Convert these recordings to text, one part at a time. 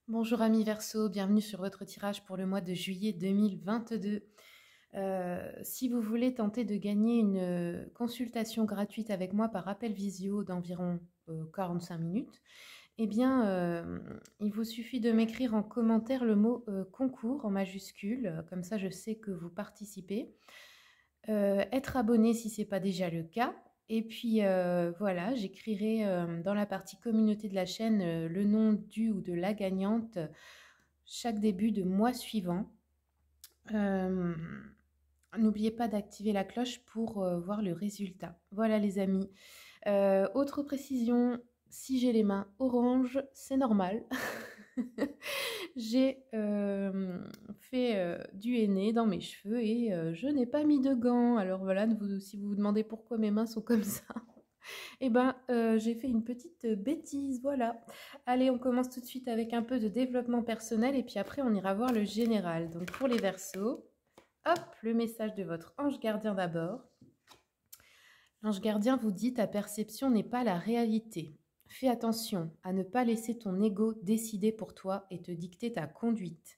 Bonjour amis Verseau, bienvenue sur votre tirage pour le mois de juillet 2022. Si vous voulez tenter de gagner une consultation gratuite avec moi par appel visio d'environ 45 minutes, eh bien, il vous suffit de m'écrire en commentaire le mot concours en majuscule, comme ça je sais que vous participez. Être abonné si ce n'est pas déjà le cas. Et puis voilà, j'écrirai dans la partie communauté de la chaîne le nom du ou de la gagnante chaque début de mois suivant. N'oubliez pas d'activer la cloche pour voir le résultat. Voilà les amis. Autre précision, si j'ai les mains oranges, c'est normal. J'ai fait du henné dans mes cheveux et je n'ai pas mis de gants. Alors voilà, si vous vous demandez pourquoi mes mains sont comme ça, eh ben j'ai fait une petite bêtise, voilà. Allez, on commence tout de suite avec un peu de développement personnel et puis après on ira voir le général. Donc pour les Verseaux, hop, le message de votre ange gardien d'abord. L'ange gardien vous dit: ta perception n'est pas la réalité. Fais attention à ne pas laisser ton ego décider pour toi et te dicter ta conduite.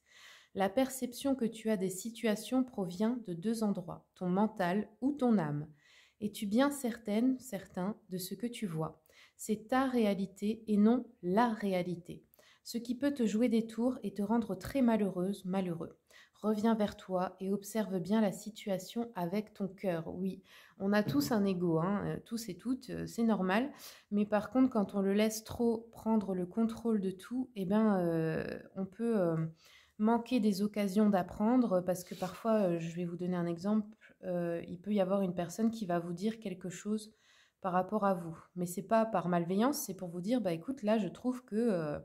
La perception que tu as des situations provient de deux endroits, ton mental ou ton âme. Es-tu bien certaine, certain de ce que tu vois? C'est ta réalité et non la réalité. Ce qui peut te jouer des tours et te rendre très malheureuse, malheureux. Reviens vers toi et observe bien la situation avec ton cœur. Oui, on a tous un ego, hein, tous et toutes, c'est normal. Mais par contre, quand on le laisse trop prendre le contrôle de tout, eh ben, on peut manquer des occasions d'apprendre parce que parfois, je vais vous donner un exemple, il peut y avoir une personne qui va vous dire quelque chose par rapport à vous. Mais c'est pas par malveillance, c'est pour vous dire, bah écoute, là, je trouve que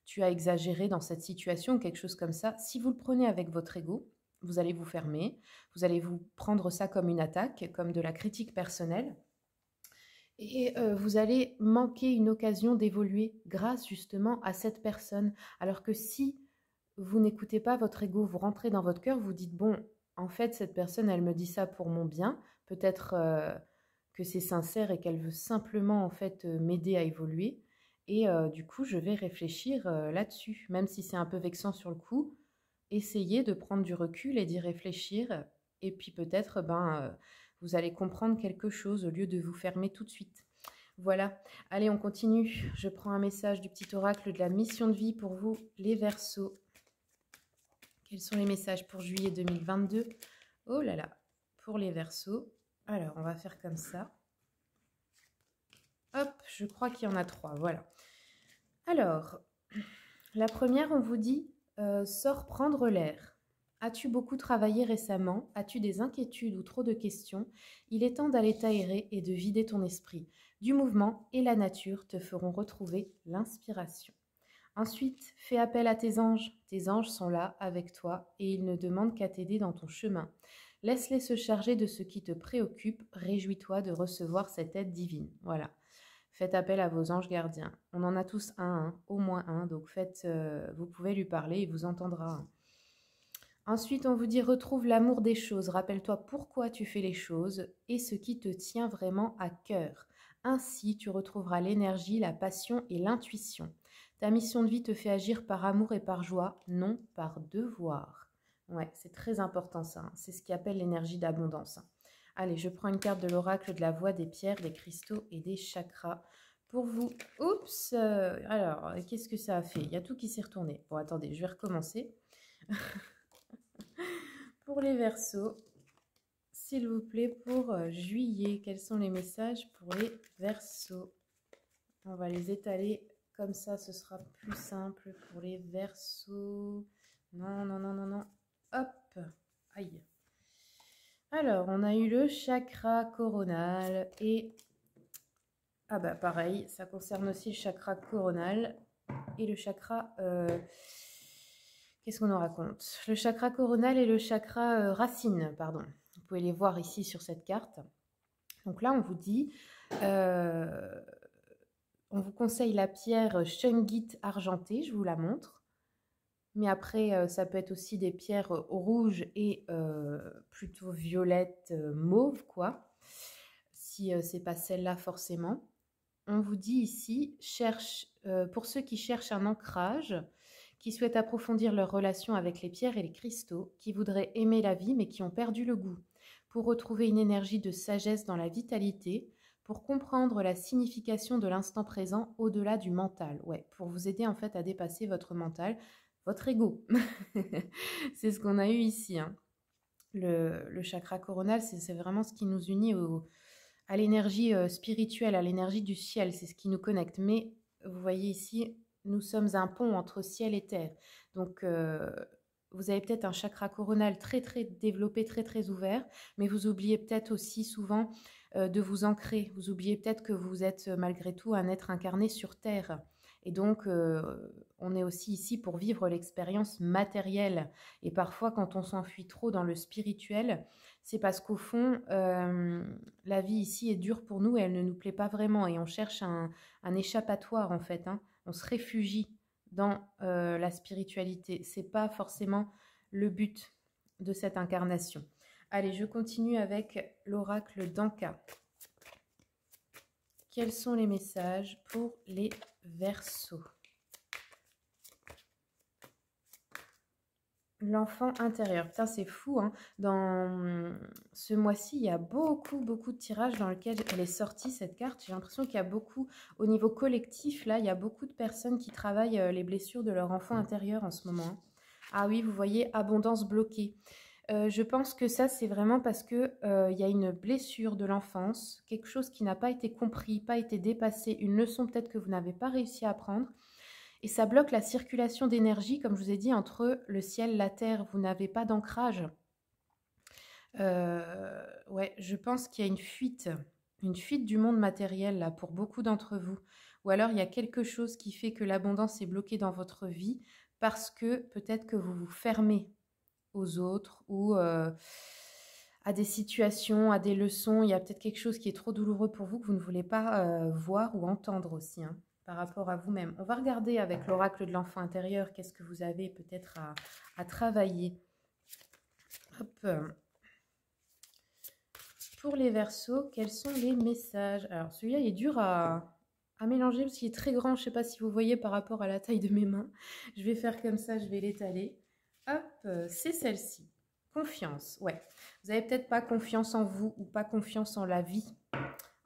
tu as exagéré dans cette situation, quelque chose comme ça. Si vous le prenez avec votre ego, vous allez vous fermer, vous allez vous prendre ça comme une attaque, comme de la critique personnelle, et vous allez manquer une occasion d'évoluer grâce justement à cette personne. Alors que si vous n'écoutez pas votre ego, vous rentrez dans votre cœur, vous dites, bon, en fait, cette personne, elle me dit ça pour mon bien, peut-être que c'est sincère et qu'elle veut simplement en fait m'aider à évoluer. Et du coup, je vais réfléchir là-dessus, même si c'est un peu vexant sur le coup. Essayez de prendre du recul et d'y réfléchir. Et puis peut-être, vous allez comprendre quelque chose au lieu de vous fermer tout de suite. Voilà. Allez, on continue. Je prends un message du petit oracle de la mission de vie pour vous, les Verseaux. Quels sont les messages pour juillet 2022? Oh là là, pour les Verseaux. Alors, on va faire comme ça. Hop, je crois qu'il y en a 3, voilà. Alors, la première, on vous dit sors prendre l'air. As-tu beaucoup travaillé récemment? As-tu des inquiétudes ou trop de questions? Il est temps d'aller t'aérer et de vider ton esprit. Du mouvement et la nature te feront retrouver l'inspiration. Ensuite, fais appel à tes anges. Tes anges sont là avec toi et ils ne demandent qu'à t'aider dans ton chemin. Laisse-les se charger de ce qui te préoccupe. Réjouis-toi de recevoir cette aide divine. Voilà. Faites appel à vos anges gardiens. On en a tous un, hein, au moins un, donc vous pouvez lui parler, il vous entendra. Ensuite, on vous dit retrouve l'amour des choses. Rappelle-toi pourquoi tu fais les choses et ce qui te tient vraiment à cœur. Ainsi, tu retrouveras l'énergie, la passion et l'intuition. Ta mission de vie te fait agir par amour et par joie, non par devoir. Ouais, c'est très important ça, hein. C'est ce qui appelle l'énergie d'abondance. Allez, je prends une carte de l'oracle de la voix des pierres, des cristaux et des chakras pour vous. Oups, alors, qu'est-ce que ça a fait? Il y a tout qui s'est retourné. Bon, attendez, je vais recommencer. Pour les Verseaux, s'il vous plaît, pour juillet, quels sont les messages pour les Verseaux? On va les étaler comme ça, ce sera plus simple pour les Verseaux. Non, non, non, non, non. Hop, aïe. Alors, on a eu le chakra coronal et... Ah bah pareil, ça concerne aussi le chakra coronal et le chakra... Qu'est-ce qu'on en raconte? Le chakra coronal et le chakra racine, pardon. Vous pouvez les voir ici sur cette carte. Donc là, on vous dit... on vous conseille la pierre shungite argentée, je vous la montre. Mais après, ça peut être aussi des pierres rouges et plutôt violettes, mauve, quoi. Si c'est pas celle-là forcément. On vous dit ici, pour ceux qui cherchent un ancrage, qui souhaitent approfondir leur relation avec les pierres et les cristaux, qui voudraient aimer la vie mais qui ont perdu le goût, pour retrouver une énergie de sagesse dans la vitalité, pour comprendre la signification de l'instant présent au-delà du mental. Ouais, pour vous aider en fait à dépasser votre mental, votre ego. C'est ce qu'on a eu ici, hein. Le chakra coronal, c'est vraiment ce qui nous unit à l'énergie spirituelle, à l'énergie du ciel, c'est ce qui nous connecte. Mais vous voyez ici, nous sommes un pont entre ciel et terre. Donc, vous avez peut-être un chakra coronal très très développé, très très ouvert, mais vous oubliez peut-être aussi souvent de vous ancrer. Vous oubliez peut-être que vous êtes malgré tout un être incarné sur terre. Et donc, on est aussi ici pour vivre l'expérience matérielle. Et parfois, quand on s'enfuit trop dans le spirituel, c'est parce qu'au fond, la vie ici est dure pour nous et elle ne nous plaît pas vraiment. Et on cherche un échappatoire, en fait, hein. On se réfugie dans la spiritualité. C'est pas forcément le but de cette incarnation. Allez, je continue avec l'oracle d'Anka. Quels sont les messages pour les Verseaux? L'enfant intérieur. Putain, c'est fou, hein. Dans ce mois-ci, il y a beaucoup de tirages dans lesquels elle est sortie, cette carte. J'ai l'impression qu'il y a beaucoup, au niveau collectif, là, il y a beaucoup de personnes qui travaillent les blessures de leur enfant intérieur en ce moment, hein. Ah oui, vous voyez, abondance bloquée. Je pense que ça, c'est vraiment parce que y a une blessure de l'enfance, quelque chose qui n'a pas été compris, pas été dépassé, une leçon peut-être que vous n'avez pas réussi à apprendre. Et ça bloque la circulation d'énergie, comme je vous ai dit, entre le ciel et la terre. Vous n'avez pas d'ancrage. Ouais, je pense qu'il y a une fuite du monde matériel là pour beaucoup d'entre vous. Ou alors il y a quelque chose qui fait que l'abondance est bloquée dans votre vie parce que peut-être que vous vous fermez aux autres ou à des situations, à des leçons. Il y a peut-être quelque chose qui est trop douloureux pour vous que vous ne voulez pas voir ou entendre aussi, hein, par rapport à vous-même. On va regarder avec l'oracle de l'enfant intérieur qu'est-ce que vous avez peut-être à travailler. Hop. Pour les Verseaux, quels sont les messages? Alors celui-là, il est dur à mélanger parce qu'il est très grand. Je ne sais pas si vous voyez par rapport à la taille de mes mains. Je vais faire comme ça, je vais l'étaler. Hop, c'est celle-ci. Confiance, ouais. Vous n'avez peut-être pas confiance en vous ou pas confiance en la vie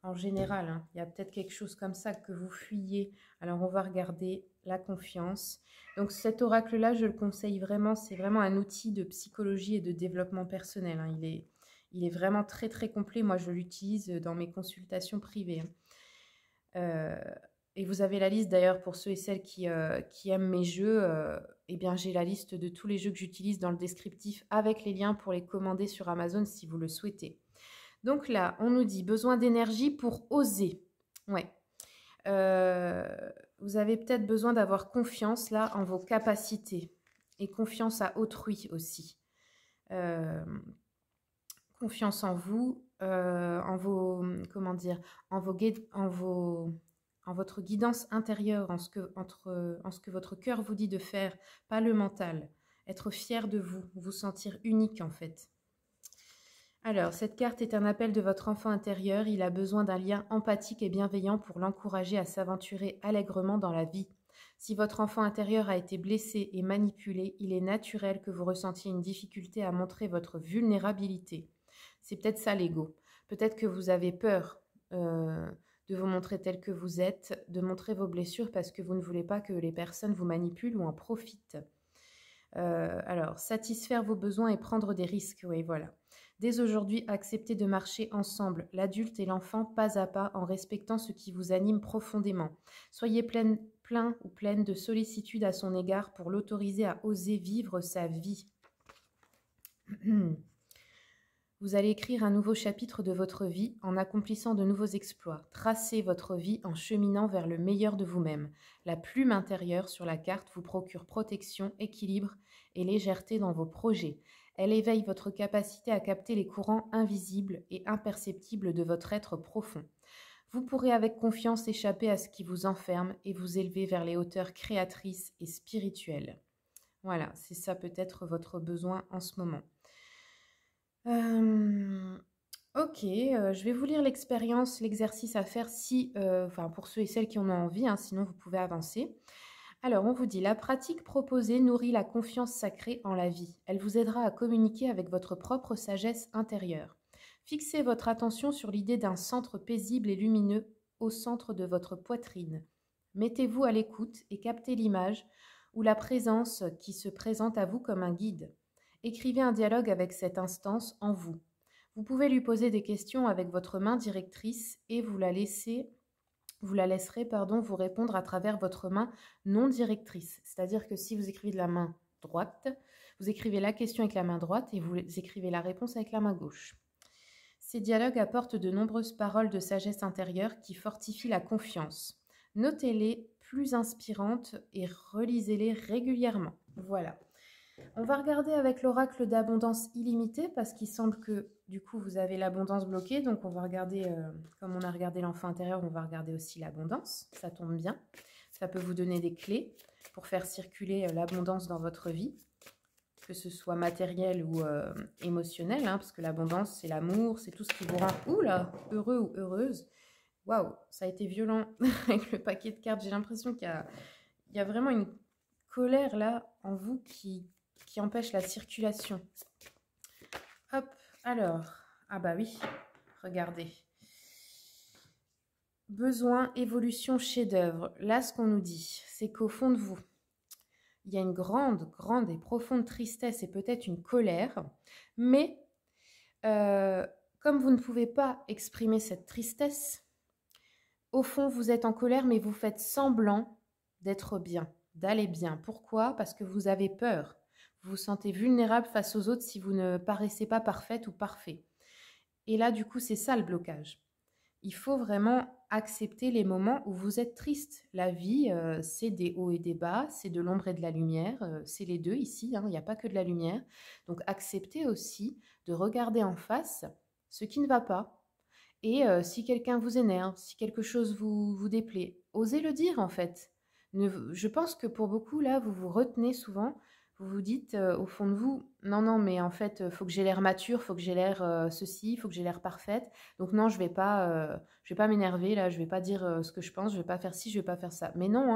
en général, hein. Il y a peut-être quelque chose comme ça que vous fuyez. Alors, on va regarder la confiance. Donc, cet oracle-là, je le conseille vraiment. C'est vraiment un outil de psychologie et de développement personnel, hein. Il est vraiment très, très complet. Moi, je l'utilise dans mes consultations privées, hein. Et vous avez la liste d'ailleurs pour ceux et celles qui aiment mes jeux. Eh bien, j'ai la liste de tous les jeux que j'utilise dans le descriptif avec les liens pour les commander sur Amazon si vous le souhaitez. Donc là, on nous dit besoin d'énergie pour oser. Ouais. Vous avez peut-être besoin d'avoir confiance là en vos capacités et confiance à autrui aussi. Confiance en vous, en vos, comment dire, en votre guidance intérieure, en ce que votre cœur vous dit de faire, pas le mental. Être fier de vous, vous sentir unique en fait. Alors, cette carte est un appel de votre enfant intérieur. Il a besoin d'un lien empathique et bienveillant pour l'encourager à s'aventurer allègrement dans la vie. Si votre enfant intérieur a été blessé et manipulé, il est naturel que vous ressentiez une difficulté à montrer votre vulnérabilité. C'est peut-être ça l'ego. Peut-être que vous avez peur de vous montrer tel que vous êtes, de montrer vos blessures parce que vous ne voulez pas que les personnes vous manipulent ou en profitent. Alors, satisfaire vos besoins et prendre des risques, oui, voilà. Dès aujourd'hui, acceptez de marcher ensemble, l'adulte et l'enfant, pas à pas, en respectant ce qui vous anime profondément. Soyez plein ou pleine de sollicitude à son égard pour l'autoriser à oser vivre sa vie. Vous allez écrire un nouveau chapitre de votre vie en accomplissant de nouveaux exploits. Tracez votre vie en cheminant vers le meilleur de vous-même. La plume intérieure sur la carte vous procure protection, équilibre et légèreté dans vos projets. Elle éveille votre capacité à capter les courants invisibles et imperceptibles de votre être profond. Vous pourrez avec confiance échapper à ce qui vous enferme et vous élever vers les hauteurs créatrices et spirituelles. Voilà, c'est ça peut-être votre besoin en ce moment. Ok, je vais vous lire l'expérience, l'exercice à faire si, pour ceux et celles qui en ont envie, hein, sinon vous pouvez avancer. Alors, on vous dit, la pratique proposée nourrit la confiance sacrée en la vie. Elle vous aidera à communiquer avec votre propre sagesse intérieure. Fixez votre attention sur l'idée d'un centre paisible et lumineux au centre de votre poitrine. Mettez-vous à l'écoute et captez l'image ou la présence qui se présente à vous comme un guide. Écrivez un dialogue avec cette instance en vous. Vous pouvez lui poser des questions avec votre main directrice et vous la laisserez vous répondre à travers votre main non directrice. C'est-à-dire que si vous écrivez de la main droite, vous écrivez la question avec la main droite et vous écrivez la réponse avec la main gauche. Ces dialogues apportent de nombreuses paroles de sagesse intérieure qui fortifient la confiance. Notez-les plus inspirantes et relisez-les régulièrement. Voilà. On va regarder avec l'oracle d'abondance illimitée parce qu'il semble que du coup vous avez l'abondance bloquée. Donc on va regarder, comme on a regardé l'enfant intérieur, on va regarder aussi l'abondance. Ça tombe bien. Ça peut vous donner des clés pour faire circuler l'abondance dans votre vie, que ce soit matériel ou émotionnel, hein, parce que l'abondance c'est l'amour, c'est tout ce qui vous rend heureux ou heureuse. Waouh, ça a été violent avec le paquet de cartes. J'ai l'impression qu'il y a vraiment une colère là en vous qui empêche la circulation. Hop, alors, ah bah oui, regardez. Besoin, évolution, chef-d'œuvre. Là, ce qu'on nous dit, c'est qu'au fond de vous, il y a une grande, grande et profonde tristesse et peut-être une colère, mais comme vous ne pouvez pas exprimer cette tristesse, au fond, vous êtes en colère, mais vous faites semblant d'être bien, d'aller bien. Pourquoi? Parce que vous avez peur. Vous vous sentez vulnérable face aux autres si vous ne paraissez pas parfaite ou parfait. Et là, du coup, c'est ça le blocage. Il faut vraiment accepter les moments où vous êtes triste. La vie, c'est des hauts et des bas, c'est de l'ombre et de la lumière, c'est les deux ici, hein, il n'y a pas que de la lumière. Donc acceptez aussi de regarder en face ce qui ne va pas. Et si quelqu'un vous énerve, si quelque chose vous déplaît, osez le dire en fait. Je pense que pour beaucoup, là, vous vous retenez souvent. Vous vous dites au fond de vous, non, mais en fait, faut que j'ai l'air mature, faut que j'ai l'air ceci, faut que j'ai l'air parfaite. Donc non, je vais pas m'énerver là, je vais pas dire ce que je pense, je vais pas faire ci, je vais pas faire ça. Mais non,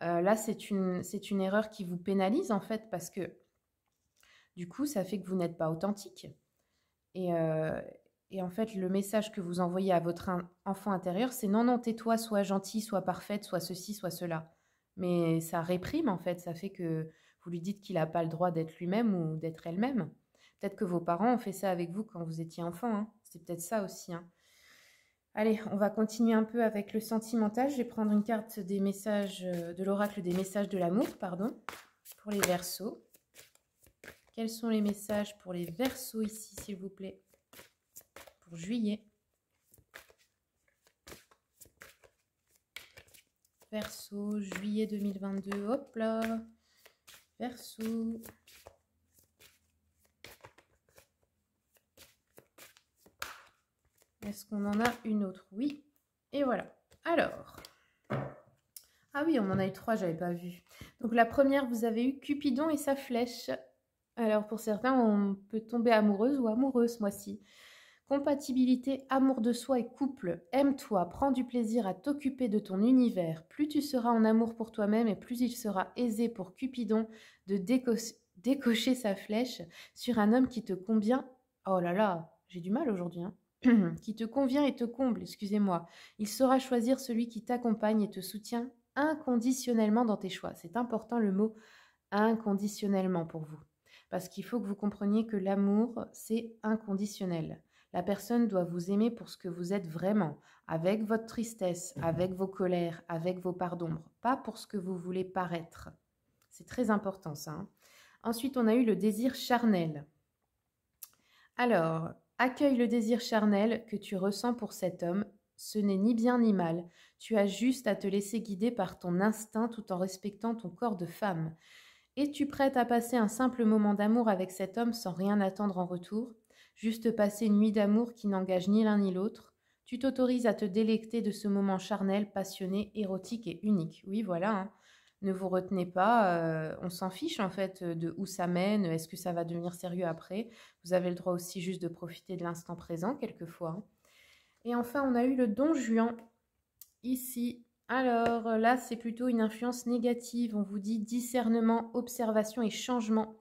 hein. Là, c'est une erreur qui vous pénalise en fait parce que du coup, ça fait que vous n'êtes pas authentique. Et, en fait, le message que vous envoyez à votre enfant intérieur, c'est non, tais-toi, sois gentil, sois parfaite, sois ceci, sois cela. Mais ça réprime en fait, ça fait que vous lui dites qu'il n'a pas le droit d'être lui-même ou d'être elle-même. Peut-être que vos parents ont fait ça avec vous quand vous étiez enfant, hein. C'est peut-être ça aussi, hein. Allez, on va continuer un peu avec le sentimental. Je vais prendre une carte des messages de l'oracle des messages de l'amour, pardon, pour les Verseaux. Quels sont les messages pour les Verseaux ici, s'il vous plaît, pour juillet? Verseau, juillet 2022, hop là. Verseau. Est-ce qu'on en a une autre? Oui. Et voilà. Alors. Ah oui, on en a eu 3, j'avais pas vu. Donc la première, vous avez eu Cupidon et sa flèche. Alors pour certains, on peut tomber amoureuse ou amoureux ce mois-ci. Compatibilité, amour de soi et couple. Aime-toi, prends du plaisir à t'occuper de ton univers. Plus tu seras en amour pour toi-même et plus il sera aisé pour Cupidon de décocher sa flèche sur un homme qui te convient. Oh là là, j'ai du mal aujourd'hui, hein. Qui te convient et te comble, excusez-moi. Il saura choisir celui qui t'accompagne et te soutient inconditionnellement dans tes choix. C'est important le mot inconditionnellement pour vous. Parce qu'il faut que vous compreniez que l'amour, c'est inconditionnel. La personne doit vous aimer pour ce que vous êtes vraiment, avec votre tristesse, avec vos colères, avec vos parts d'ombre, pas pour ce que vous voulez paraître. C'est très important ça, hein. Ensuite, on a eu le désir charnel. Alors, accueille le désir charnel que tu ressens pour cet homme. Ce n'est ni bien ni mal. Tu as juste à te laisser guider par ton instinct tout en respectant ton corps de femme. Es-tu prête à passer un simple moment d'amour avec cet homme sans rien attendre en retour? Juste passer une nuit d'amour qui n'engage ni l'un ni l'autre? Tu t'autorises à te délecter de ce moment charnel, passionné, érotique et unique. Oui, voilà, hein. Ne vous retenez pas, on s'en fiche en fait de où ça mène, est-ce que ça va devenir sérieux après? Vous avez le droit aussi juste de profiter de l'instant présent quelquefois, hein. Et enfin, on a eu le Don Juan ici. Alors là, c'est plutôt une influence négative. On vous dit discernement, observation et changement.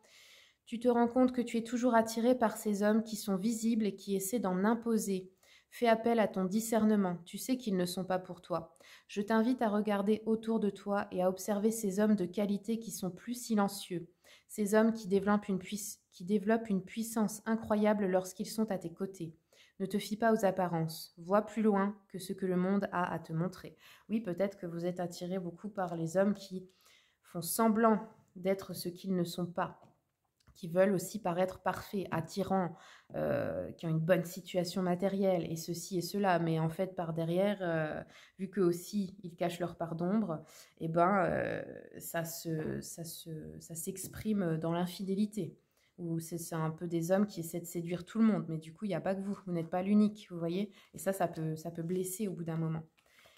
Tu te rends compte que tu es toujours attiré par ces hommes qui sont visibles et qui essaient d'en imposer. Fais appel à ton discernement. Tu sais qu'ils ne sont pas pour toi. Je t'invite à regarder autour de toi et à observer ces hommes de qualité qui sont plus silencieux. Ces hommes qui développent une puissance incroyable lorsqu'ils sont à tes côtés. Ne te fie pas aux apparences. Vois plus loin que ce que le monde a à te montrer. Oui, peut-être que vous êtes attiré beaucoup par les hommes qui font semblant d'être ce qu'ils ne sont pas, qui veulent aussi paraître parfaits, attirants, qui ont une bonne situation matérielle et ceci et cela, mais en fait par derrière, vu qu'eux aussi ils cachent leur part d'ombre, et ben ça s'exprime dans l'infidélité. Ou c'est un peu des hommes qui essaient de séduire tout le monde, mais du coup il n'y a pas que vous n'êtes pas l'unique, vous voyez, et ça peut blesser au bout d'un moment.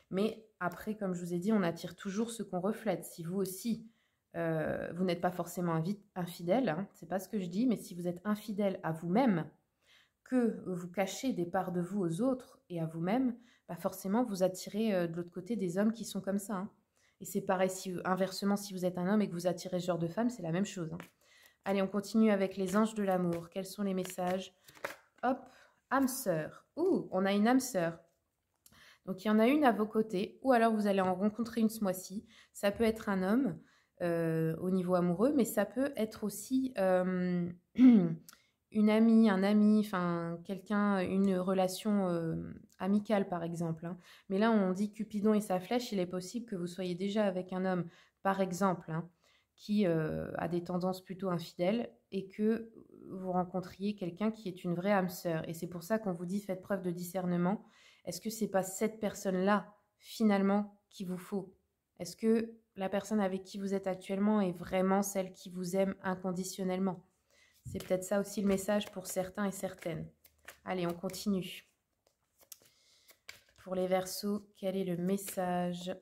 Mais après, comme je vous ai dit, on attire toujours ce qu'on reflète. Si vous aussi, vous n'êtes pas forcément infidèle, hein, c'est pas ce que je dis, mais si vous êtes infidèle à vous-même, que vous cachez des parts de vous aux autres et à vous-même, bah forcément, vous attirez de l'autre côté des hommes qui sont comme ça. Hein. Et c'est pareil, inversement, si vous êtes un homme et que vous attirez ce genre de femme, c'est la même chose. Hein. Allez, on continue avec les anges de l'amour. Quels sont les messages? Hop, âme sœur. Ouh, on a une âme sœur. Donc, il y en a une à vos côtés, ou alors vous allez en rencontrer une ce mois-ci. Ça peut être un homme au niveau amoureux, mais ça peut être aussi une amie, un ami, enfin quelqu'un, une relation amicale par exemple. Hein. Mais là, on dit Cupidon et sa flèche, il est possible que vous soyez déjà avec un homme, par exemple, hein, qui a des tendances plutôt infidèles et que vous rencontriez quelqu'un qui est une vraie âme sœur. Et c'est pour ça qu'on vous dit faites preuve de discernement. Est-ce que c'est pas cette personne-là, finalement, qu'il vous faut? Est-ce que la personne avec qui vous êtes actuellement est vraiment celle qui vous aime inconditionnellement? C'est peut-être ça aussi le message pour certains et certaines. Allez, on continue. Pour les Verseaux, quel est le message?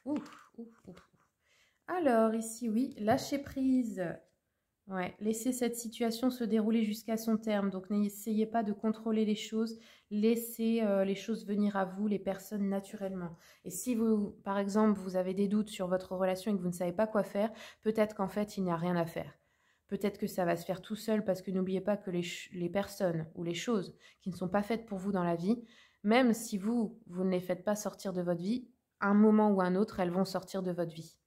Ouf, ouf, ouf. Alors, ici, oui, lâcher prise. Ouais, laissez cette situation se dérouler jusqu'à son terme. Donc, n'essayez pas de contrôler les choses. Laissez les choses venir à vous, les personnes, naturellement. Et si vous, par exemple, vous avez des doutes sur votre relation et que vous ne savez pas quoi faire, peut-être qu'en fait, il n'y a rien à faire. Peut-être que ça va se faire tout seul parce que n'oubliez pas que les personnes ou les choses qui ne sont pas faites pour vous dans la vie, même si vous ne les faites pas sortir de votre vie, à un moment ou à un autre, elles vont sortir de votre vie.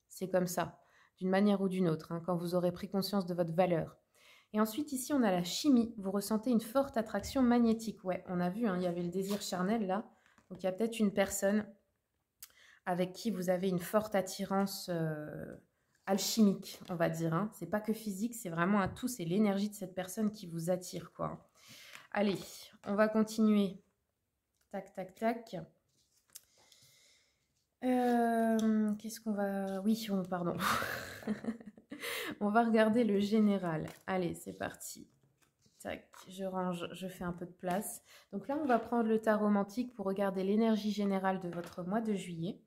C'est comme ça, d'une manière ou d'une autre, hein, quand vous aurez pris conscience de votre valeur. Et ensuite, ici, on a la chimie. Vous ressentez une forte attraction magnétique. Ouais, on a vu, hein, il y avait le désir charnel là. Donc, il y a peut-être une personne avec qui vous avez une forte attirance alchimique, on va dire. Hein. C'est pas que physique, c'est vraiment un tout. C'est l'énergie de cette personne qui vous attire, quoi. Allez, on va continuer. Tac, tac, tac. Qu'est-ce qu'on va... Oui, pardon. On va regarder le général. Allez, c'est parti. Tac, je range, je fais un peu de place. Donc là, on va prendre le tarot romantique pour regarder l'énergie générale de votre mois de juillet.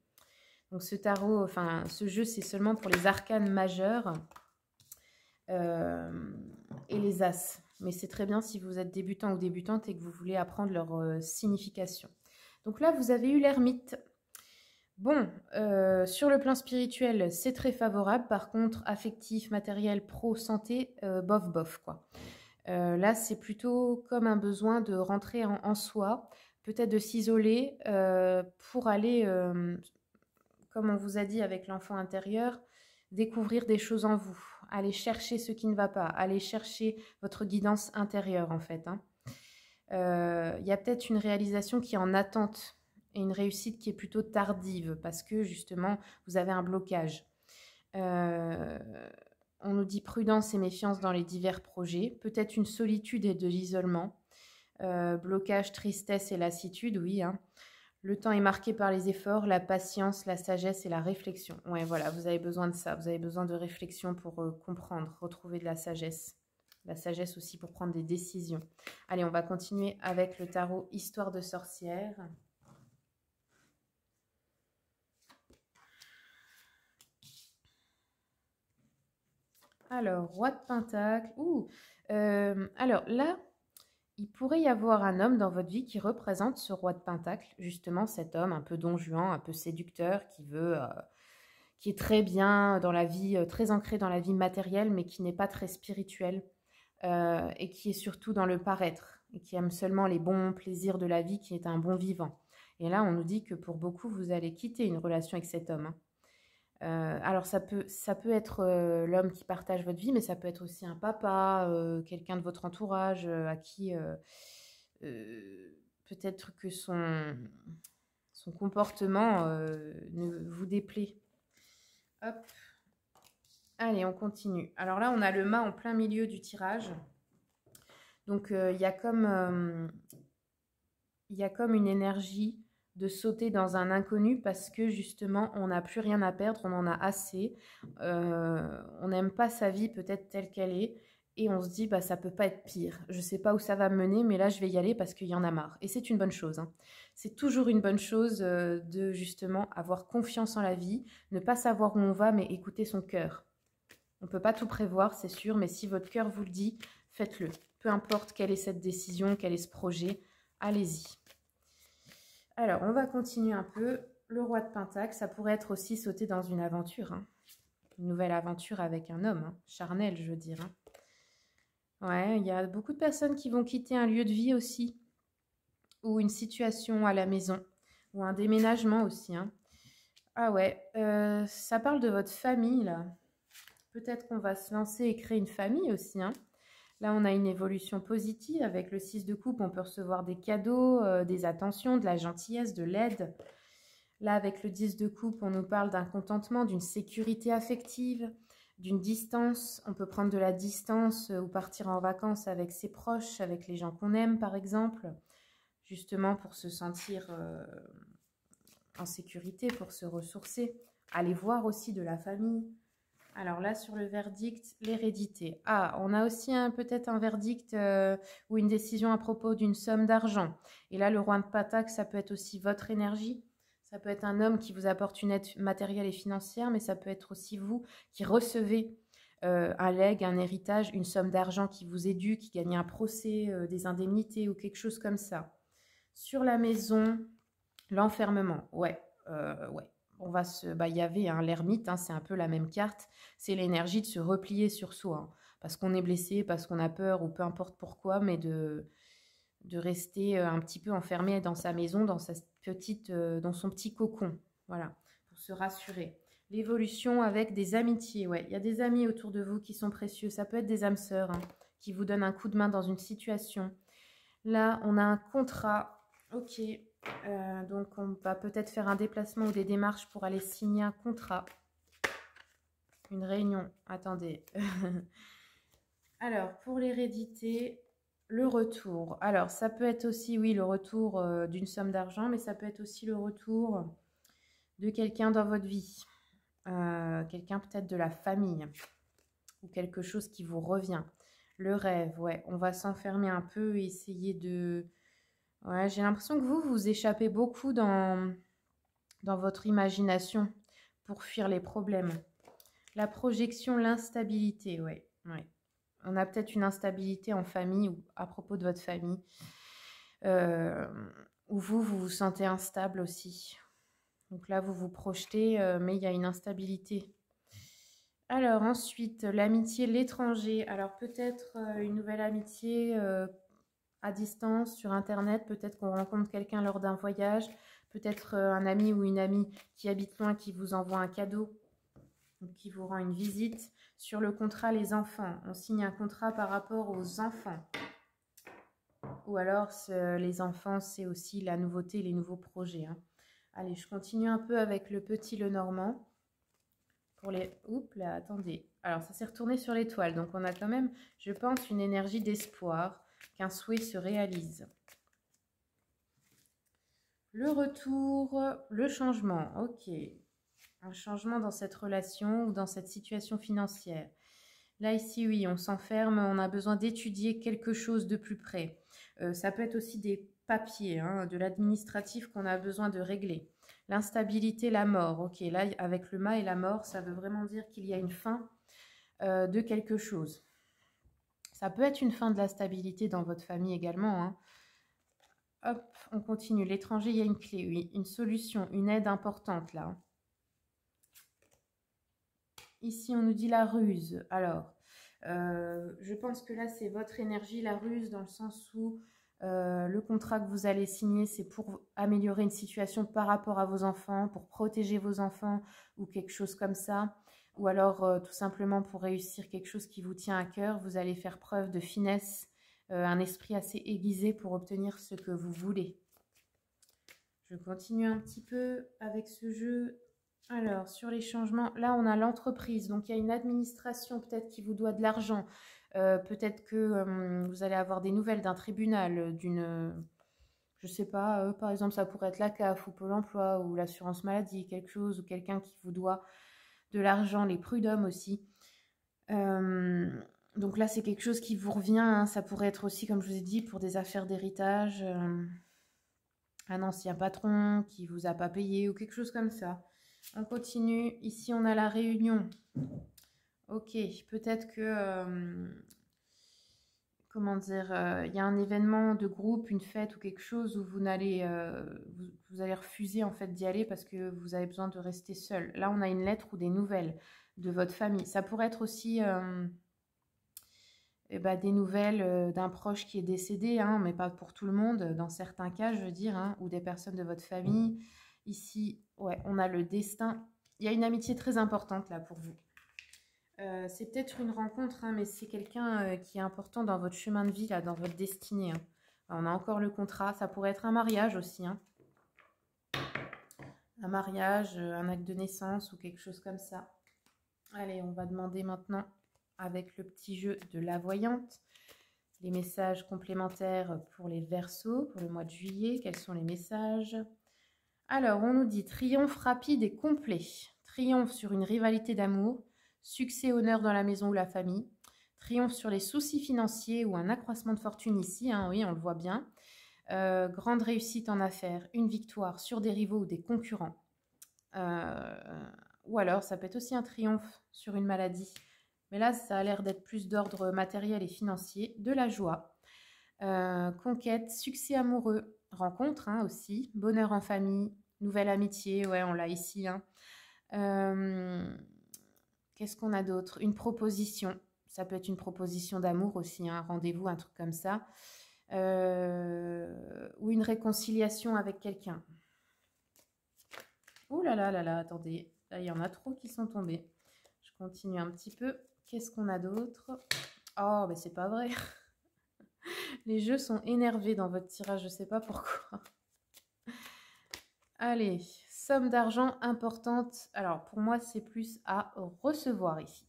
Donc ce tarot, enfin ce jeu, c'est seulement pour les arcanes majeurs et les as. Mais c'est très bien si vous êtes débutant ou débutante et que vous voulez apprendre leur signification. Donc là, vous avez eu l'ermite. Bon, sur le plan spirituel, c'est très favorable. Par contre, affectif, matériel, pro, santé, bof, bof, quoi. Là, c'est plutôt comme un besoin de rentrer en soi, peut-être de s'isoler pour aller, comme on vous a dit avec l'enfant intérieur, découvrir des choses en vous, aller chercher ce qui ne va pas, aller chercher votre guidance intérieure en fait. Hein. Y a peut-être une réalisation qui est en attente et une réussite qui est plutôt tardive parce que justement vous avez un blocage. On nous dit prudence et méfiance dans les divers projets, peut-être une solitude et de l'isolement, blocage, tristesse et lassitude, oui. Hein. Le temps est marqué par les efforts, la patience, la sagesse et la réflexion. Ouais, voilà, vous avez besoin de ça, vous avez besoin de réflexion pour comprendre, retrouver de la sagesse. La sagesse aussi pour prendre des décisions. Allez, on va continuer avec le tarot Histoire de sorcière. Alors, roi de pentacle. Ouh, alors là, il pourrait y avoir un homme dans votre vie qui représente ce roi de Pentacle, justement cet homme un peu don Juan, un peu séducteur, qui est très bien dans la vie, très ancré dans la vie matérielle, mais qui n'est pas très spirituel, et qui est surtout dans le paraître, et qui aime seulement les bons plaisirs de la vie, qui est un bon vivant. Et là, on nous dit que pour beaucoup, vous allez quitter une relation avec cet homme, hein. Alors ça peut être l'homme qui partage votre vie, mais ça peut être aussi un papa, quelqu'un de votre entourage à qui peut-être que son comportement ne vous déplaît. Hop, allez, on continue. Alors là, on a le mât en plein milieu du tirage. Donc il y a comme une énergie de sauter dans un inconnu parce que justement on n'a plus rien à perdre, on en a assez, on n'aime pas sa vie peut-être telle qu'elle est et on se dit bah ça peut pas être pire, je sais pas où ça va me mener mais là je vais y aller parce qu'il y en a marre et c'est une bonne chose, hein. C'est toujours une bonne chose de justement avoir confiance en la vie, ne pas savoir où on va mais écouter son cœur. On peut pas tout prévoir c'est sûr, mais si votre cœur vous le dit, faites-le, peu importe quelle est cette décision, quel est ce projet, allez-y. Alors, on va continuer un peu. Le roi de Pentacle, ça pourrait être aussi sauter dans une aventure, hein. Une nouvelle aventure avec un homme, hein. Charnel, je veux dire, hein. Ouais, il y a beaucoup de personnes qui vont quitter un lieu de vie aussi, ou une situation à la maison, ou un déménagement aussi, hein. Ah ouais, ça parle de votre famille, là. Peut-être qu'on va se lancer et créer une famille aussi, hein. Là, on a une évolution positive. Avec le 6 de coupe, on peut recevoir des cadeaux, des attentions, de la gentillesse, de l'aide. Là, avec le 10 de coupe, on nous parle d'un contentement, d'une sécurité affective, d'une distance. On peut prendre de la distance ou partir en vacances avec ses proches, avec les gens qu'on aime, par exemple, justement pour se sentir en sécurité, pour se ressourcer. Aller voir aussi de la famille. Alors là, sur le verdict, l'hérédité. Ah, on a aussi peut-être un verdict ou une décision à propos d'une somme d'argent. Et là, le roi de Pentacle, ça peut être aussi votre énergie. Ça peut être un homme qui vous apporte une aide matérielle et financière, mais ça peut être aussi vous qui recevez un legs, un héritage, une somme d'argent qui vous est due, qui gagne un procès, des indemnités ou quelque chose comme ça. Sur la maison, l'enfermement. Ouais, ouais. Il y avait l'ermite, hein, c'est un peu la même carte. C'est l'énergie de se replier sur soi, hein, parce qu'on est blessé, parce qu'on a peur ou peu importe pourquoi, mais de rester un petit peu enfermé dans sa maison, dans dans son petit cocon, voilà, pour se rassurer. L'évolution avec des amitiés, ouais, il y a des amis autour de vous qui sont précieux. Ça peut être des âmes sœurs, hein, qui vous donnent un coup de main dans une situation. Là, on a un contrat, ok. Donc, on va peut-être faire un déplacement ou des démarches pour aller signer un contrat. Une réunion. Attendez. Alors, pour l'hérédité, le retour. Alors, ça peut être aussi, oui, le retour d'une somme d'argent, mais ça peut être aussi le retour de quelqu'un dans votre vie. Quelqu'un peut-être de la famille ou quelque chose qui vous revient. Le rêve, ouais. On va s'enfermer un peu et essayer de... Ouais, j'ai l'impression que vous échappez beaucoup dans votre imagination pour fuir les problèmes. La projection, l'instabilité, ouais, ouais. On a peut-être une instabilité en famille ou à propos de votre famille. Où vous vous sentez instable aussi. Donc là, vous vous projetez, mais il y a une instabilité. Alors ensuite, l'amitié, l'étranger. Alors peut-être une nouvelle amitié à distance, sur Internet. Peut-être qu'on rencontre quelqu'un lors d'un voyage. Peut-être un ami ou une amie qui habite loin qui vous envoie un cadeau, qui vous rend une visite. Sur le contrat, les enfants. On signe un contrat par rapport aux enfants. Ou alors, les enfants, c'est aussi la nouveauté, les nouveaux projets, hein. Allez, je continue un peu avec le petit Lenormand. Pour les... Oups, là, attendez. Alors, ça s'est retourné sur l'étoile. Donc, on a quand même, je pense, une énergie d'espoir, qu'un souhait se réalise. Le retour, le changement. Ok. Un changement dans cette relation ou dans cette situation financière. Là, ici, oui, on s'enferme, on a besoin d'étudier quelque chose de plus près. Ça peut être aussi des papiers, hein, de l'administratif qu'on a besoin de régler. L'instabilité, la mort. Ok, là, avec le mât et la mort, ça veut vraiment dire qu'il y a une fin de quelque chose. Ça peut être une fin de la stabilité dans votre famille également, hein. Hop, on continue. L'étranger, il y a une clé, oui. Une solution, une aide importante là. Ici, on nous dit la ruse. Alors, je pense que là, c'est votre énergie, la ruse, dans le sens où le contrat que vous allez signer, c'est pour améliorer une situation par rapport à vos enfants, pour protéger vos enfants ou quelque chose comme ça. Ou alors, tout simplement pour réussir quelque chose qui vous tient à cœur, vous allez faire preuve de finesse, un esprit assez aiguisé pour obtenir ce que vous voulez. Je continue un petit peu avec ce jeu. Alors, sur les changements, là, on a l'entreprise. Donc, il y a une administration peut-être qui vous doit de l'argent. Peut-être que vous allez avoir des nouvelles d'un tribunal, je sais pas, par exemple, ça pourrait être la CAF ou Pôle emploi ou l'assurance maladie, quelque chose, ou quelqu'un qui vous doit de l'argent, les prud'hommes aussi. Donc là, c'est quelque chose qui vous revient, hein. Ça pourrait être aussi, comme je vous ai dit, pour des affaires d'héritage, un ancien patron qui vous a pas payé ou quelque chose comme ça. On continue. Ici, on a la réunion. Ok, peut-être que, comment dire, il y a un événement de groupe, une fête ou quelque chose où vous allez refuser en fait d'y aller parce que vous avez besoin de rester seul. Là, on a une lettre ou des nouvelles de votre famille. Ça pourrait être aussi des nouvelles d'un proche qui est décédé, hein, mais pas pour tout le monde, dans certains cas, je veux dire, hein, ou des personnes de votre famille. Ici, ouais, on a le destin. Il y a une amitié très importante là pour vous. C'est peut-être une rencontre, hein, mais c'est quelqu'un qui est important dans votre chemin de vie, là, dans votre destinée, hein. Alors, on a encore le contrat. Ça pourrait être un mariage aussi, hein. Un mariage, un acte de naissance ou quelque chose comme ça. Allez, on va demander maintenant, avec le petit jeu de la voyante, les messages complémentaires pour les Verseaux, pour le mois de juillet. Quels sont les messages? Alors, on nous dit triomphe rapide et complet. Triomphe sur une rivalité d'amour. Succès, honneur dans la maison ou la famille. Triomphe sur les soucis financiers ou un accroissement de fortune ici, hein, oui, on le voit bien. Grande réussite en affaires, une victoire sur des rivaux ou des concurrents. Ou alors, ça peut être aussi un triomphe sur une maladie. Mais là, ça a l'air d'être plus d'ordre matériel et financier. De la joie. Conquête, succès amoureux, rencontre, hein, aussi. Bonheur en famille, nouvelle amitié, ouais, on l'a ici, hein. Qu'est-ce qu'on a d'autre? Une proposition. Ça peut être une proposition d'amour aussi, un rendez-vous, un truc comme ça. Ou une réconciliation avec quelqu'un. Ouh là là là là, attendez. Là, il y en a trop qui sont tombés. Je continue un petit peu. Qu'est-ce qu'on a d'autre? Oh, mais c'est pas vrai. Les jeux sont énervés dans votre tirage, je sais pas pourquoi. Allez, somme d'argent importante. Alors, pour moi, c'est plus à recevoir ici.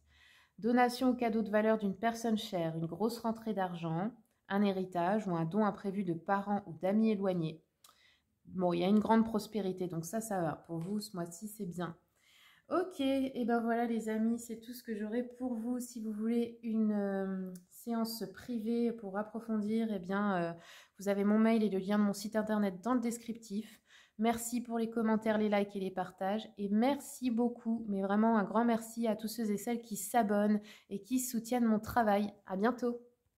Donation ou cadeau de valeur d'une personne chère, une grosse rentrée d'argent, un héritage ou un don imprévu de parents ou d'amis éloignés. Bon, il y a une grande prospérité, donc ça va. Pour vous, ce mois-ci, c'est bien. Ok, et ben voilà les amis, c'est tout ce que j'aurai pour vous. Si vous voulez une séance privée pour approfondir, eh bien, vous avez mon mail et le lien de mon site internet dans le descriptif. Merci pour les commentaires, les likes et les partages. Et merci beaucoup, mais vraiment un grand merci à tous ceux et celles qui s'abonnent et qui soutiennent mon travail. À bientôt.